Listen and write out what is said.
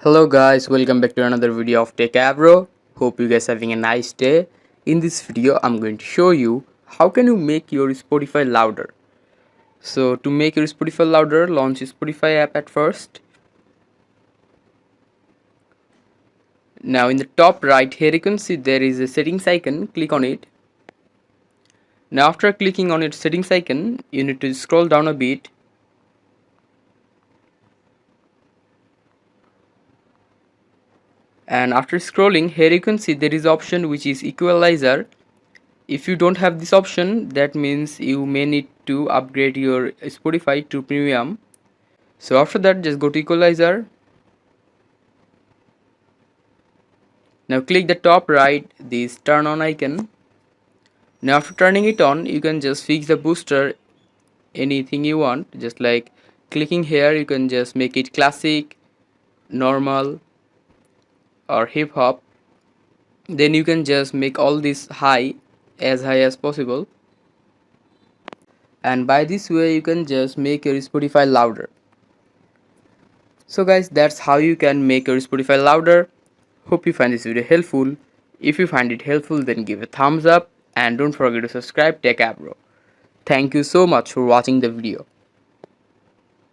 Hello guys, welcome back to another video of Tech Avro. Hope you guys having a nice day. In this video, I'm going to show you how can you make your Spotify louder. So to make your Spotify louder, launch Spotify app at first. Now in the top right here you can see there is a settings icon, click on it. Now after clicking on its settings icon, you need to scroll down a bit. And after scrolling here you can see there is option which is equalizer. If you don't have this option, that means you may need to upgrade your Spotify to premium. So after that, just go to equalizer. Now click the top right, this turn on icon. Now after turning it on, you can just fix the booster anything you want. Just like clicking here, you can just make it classic, normal, or hip hop. Then you can just make all this high as possible. And by this way, you can just make your Spotify louder. So guys, that's how you can make your Spotify louder. Hope you find this video helpful. If you find it helpful, then give a thumbs up and don't forget to subscribe Tech App Bro. Thank you so much for watching the video.